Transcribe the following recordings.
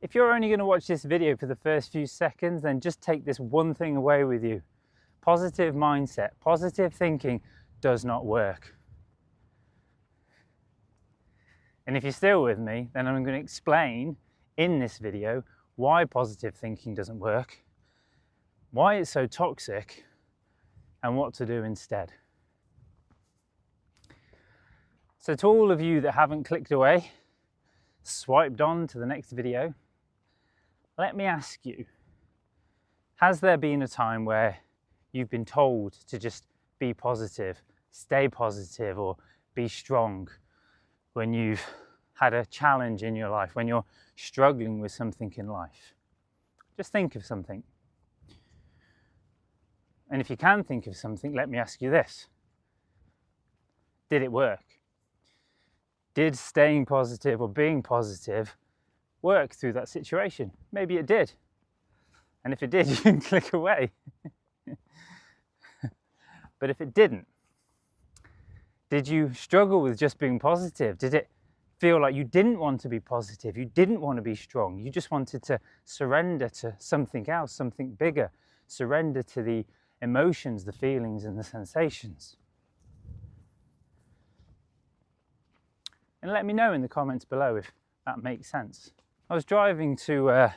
If you're only going to watch this video for the first few seconds, then just take this one thing away with you. Positive mindset, positive thinking does not work. And if you're still with me, then I'm going to explain in this video why positive thinking doesn't work, why it's so toxic, and what to do instead. So to all of you that haven't clicked away, swiped on to the next video, let me ask you, has there been a time where you've been told to just be positive, stay positive, or be strong when you've had a challenge in your life, when you're struggling with something in life? Just think of something. And if you can think of something, let me ask you this. Did it work? Did staying positive or being positive work through that situation? Maybe it did. And if it did, you can click away. But if it didn't, did you struggle with just being positive? Did it feel like you didn't want to be positive? You didn't want to be strong? You just wanted to surrender to something else, something bigger, surrender to the emotions, the feelings, and the sensations? And let me know in the comments below if that makes sense. I was driving to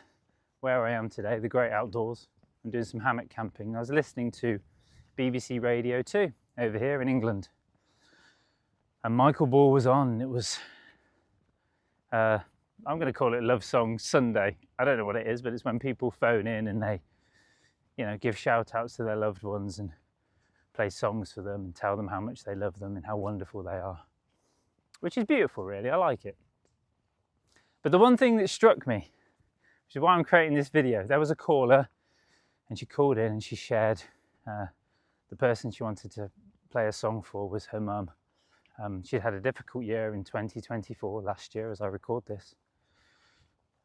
where I am today, the great outdoors. I'm doing some hammock camping. I was listening to BBC Radio 2 over here in England. And Michael Ball was on. It was, I'm going to call it Love Song Sunday. I don't know what it is, but it's when people phone in and they, give shout outs to their loved ones and play songs for them and tell them how much they love them and how wonderful they are. Which is beautiful, really. I like it. But the one thing that struck me, which is why I'm creating this video, there was a caller and she called in and she shared the person she wanted to play a song for was her mum. She'd had a difficult year in 2024, last year as I record this.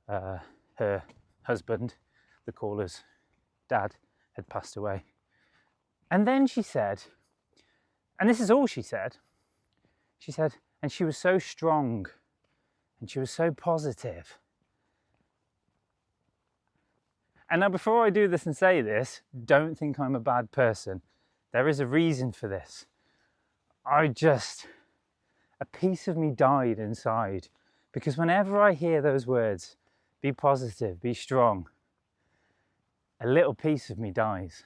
Her husband, the caller's dad, had passed away. And then she said, and this is all she said, and she was so strong and she was so positive. And now before I do this and say this, don't think I'm a bad person. There is a reason for this. A piece of me died inside, because whenever I hear those words, be positive, be strong, a little piece of me dies.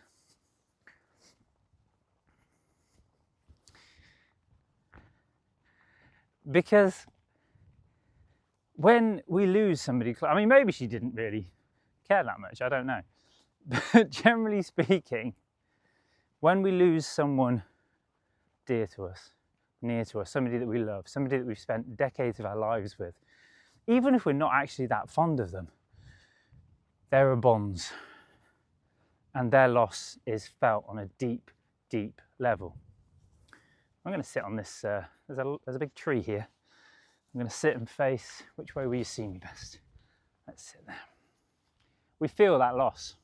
Because when we lose somebody, I mean, maybe she didn't really care that much, I don't know. But generally speaking, when we lose someone dear to us, near to us, somebody that we love, somebody that we've spent decades of our lives with, even if we're not actually that fond of them, there are bonds. And their loss is felt on a deep, deep level. I'm going to sit on this, there's a big tree here. I'm going to sit and face, which way will you see me best? Let's sit there. We feel that loss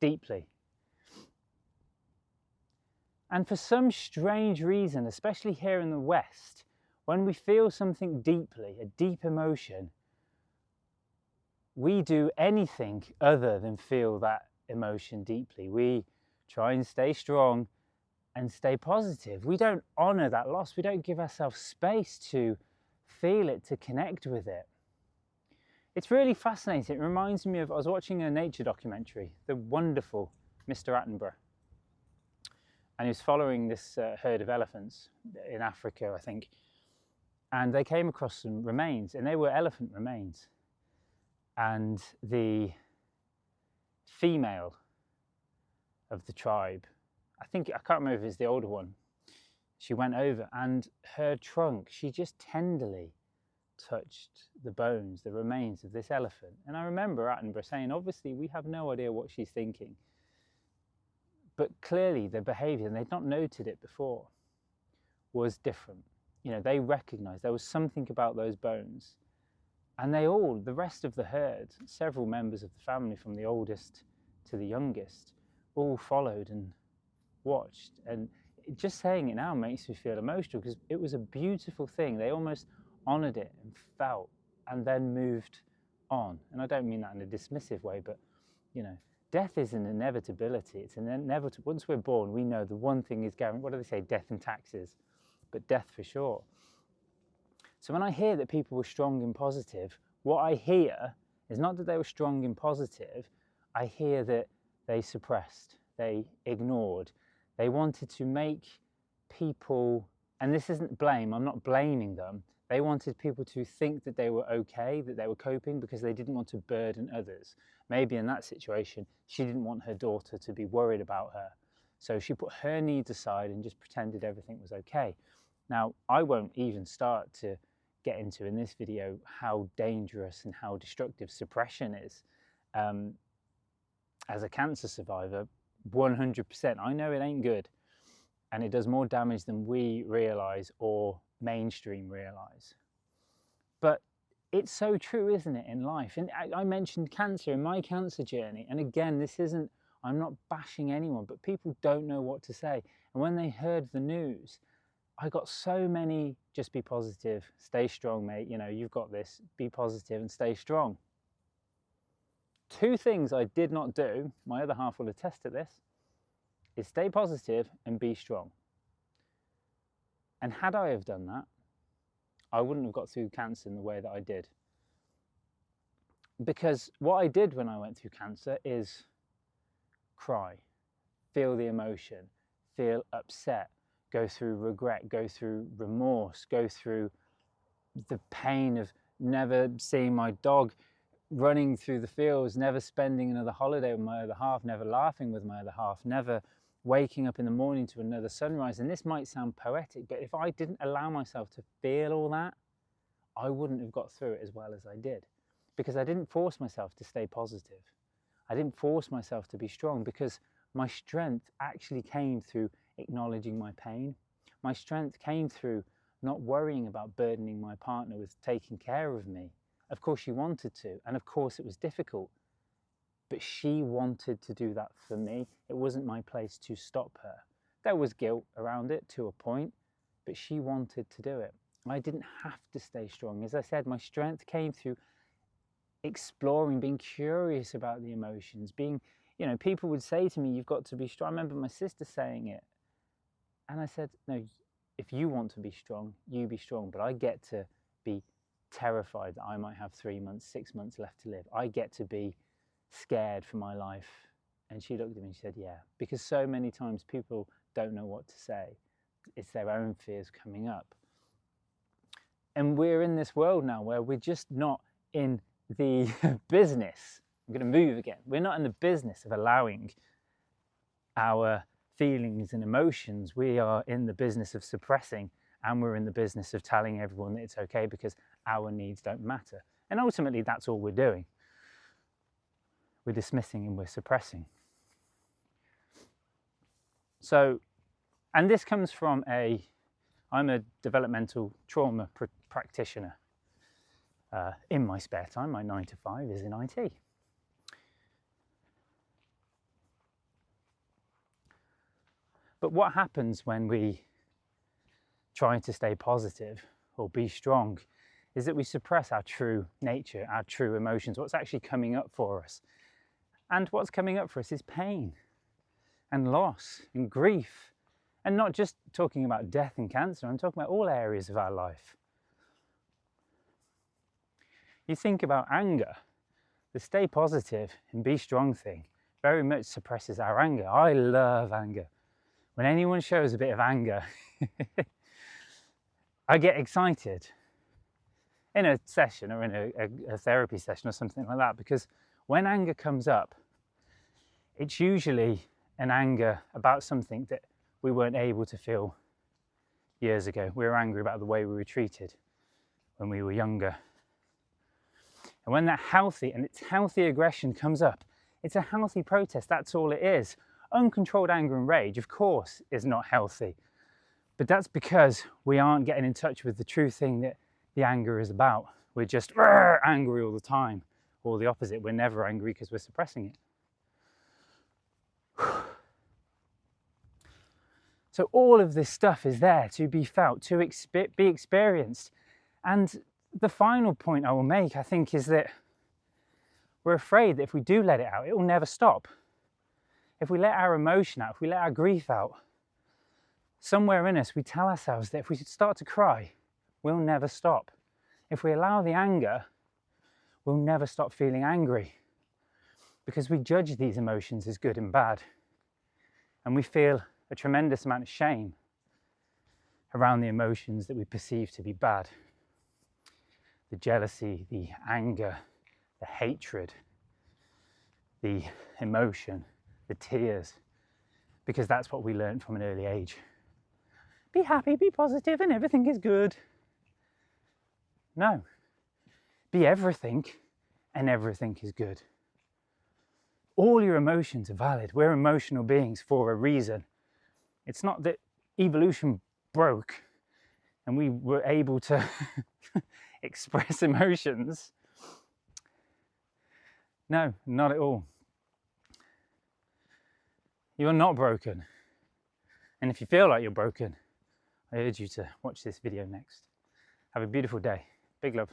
deeply. And for some strange reason, especially here in the West, when we feel something deeply, a deep emotion, we do anything other than feel that emotion deeply. We try and stay strong and stay positive. We don't honour that loss. We don't give ourselves space to feel it, to connect with it. It's really fascinating. It reminds me of, I was watching a nature documentary, the wonderful Mr. Attenborough. And he was following this herd of elephants in Africa, I think. And they came across some remains, and they were elephant remains. And the female of the tribe, I can't remember if it's the older one, she went over and her trunk, she just tenderly touched the bones, the remains of this elephant. And I remember Attenborough saying, obviously we have no idea what she's thinking, but clearly the behaviour, and they'd not noted it before, was different. They recognised there was something about those bones. And the rest of the herd, several members of the family from the oldest to the youngest, all followed and watched. And just saying it now makes me feel emotional, because it was a beautiful thing. They almost honoured it and felt, and then moved on. And I don't mean that in a dismissive way, but you know, death is an inevitability. It's an inevitable. Once we're born, we know the one thing is guaranteed. What do they say? Death and taxes, but death for sure. So when I hear that people were strong and positive, what I hear is not that they were strong and positive. I hear that they suppressed, they ignored, they wanted to make people, and this isn't blame, I'm not blaming them. They wanted people to think that they were okay, that they were coping, because they didn't want to burden others. Maybe in that situation, she didn't want her daughter to be worried about her. So she put her needs aside and just pretended everything was okay. Now, I won't even start to get into in this video how dangerous and how destructive suppression is. As a cancer survivor, 100%, I know it ain't good. And it does more damage than we realize or mainstream realize. But it's so true, isn't it, in life? And I mentioned cancer in my cancer journey. And again, this isn't, I'm not bashing anyone, but people don't know what to say. And when they heard the news, I got so many, just be positive, stay strong, mate. You know, you've got this, be positive and stay strong. Two things I did not do, my other half will attest to this, is stay positive and be strong. And had I have done that, I wouldn't have got through cancer in the way that I did. Because what I did when I went through cancer is cry, feel the emotion, feel upset, go through regret, go through remorse, go through the pain of never seeing my dog running through the fields, never spending another holiday with my other half, never laughing with my other half, never waking up in the morning to another sunrise. And this might sound poetic, but if I didn't allow myself to feel all that, I wouldn't have got through it as well as I did, because I didn't force myself to stay positive. I didn't force myself to be strong, because my strength actually came through acknowledging my pain. My strength came through not worrying about burdening my partner with taking care of me. Of course she wanted to, and of course it was difficult, but she wanted to do that for me. It wasn't my place to stop her. There was guilt around it to a point, but she wanted to do it. I didn't have to stay strong. As I said, my strength came through exploring, being curious about the emotions, being, you know, people would say to me, you've got to be strong. I remember my sister saying it. And I said, no, if you want to be strong, you be strong. But I get to be terrified that I might have 3 months, 6 months left to live. I get to be scared for my life. And she looked at me and she said, yeah, because so many times people don't know what to say. It's their own fears coming up. And we're in this world now where we're just not in the business. I'm going to move again. We're not in the business of allowing our feelings and emotions. We are in the business of suppressing, and we're in the business of telling everyone that it's okay because our needs don't matter. And ultimately, that's all we're doing. We're dismissing and we're suppressing. So, and this comes from I'm a developmental trauma practitioner. In my spare time, my 9 to 5 is in IT. But what happens when we try to stay positive or be strong is that we suppress our true nature, our true emotions, what's actually coming up for us. And what's coming up for us is pain and loss and grief. And not just talking about death and cancer, I'm talking about all areas of our life. You think about anger, the stay positive and be strong thing very much suppresses our anger. I love anger. When anyone shows a bit of anger, I get excited in a session or in a therapy session or something like that, because when anger comes up, it's usually an anger about something that we weren't able to feel years ago. We were angry about the way we were treated when we were younger. And when that healthy aggression comes up, it's a healthy protest, that's all it is. Uncontrolled anger and rage, of course, is not healthy. But that's because we aren't getting in touch with the true thing that the anger is about. We're just angry all the time, or the opposite, we're never angry because we're suppressing it. So all of this stuff is there to be felt, to be experienced. And the final point I will make, I think, is that we're afraid that if we do let it out, it will never stop. If we let our emotion out, if we let our grief out, somewhere in us we tell ourselves that if we start to cry, we'll never stop. If we allow the anger, we'll never stop feeling angry, because we judge these emotions as good and bad, and we feel a tremendous amount of shame around the emotions that we perceive to be bad. The jealousy, the anger, the hatred, the emotion, the tears, because that's what we learned from an early age. Be happy, be positive, and everything is good. No. Be everything, and everything is good. All your emotions are valid. We're emotional beings for a reason. It's not that evolution broke and we were able to express emotions. No, not at all. You're not broken. And if you feel like you're broken, I urge you to watch this video next. Have a beautiful day. Big love.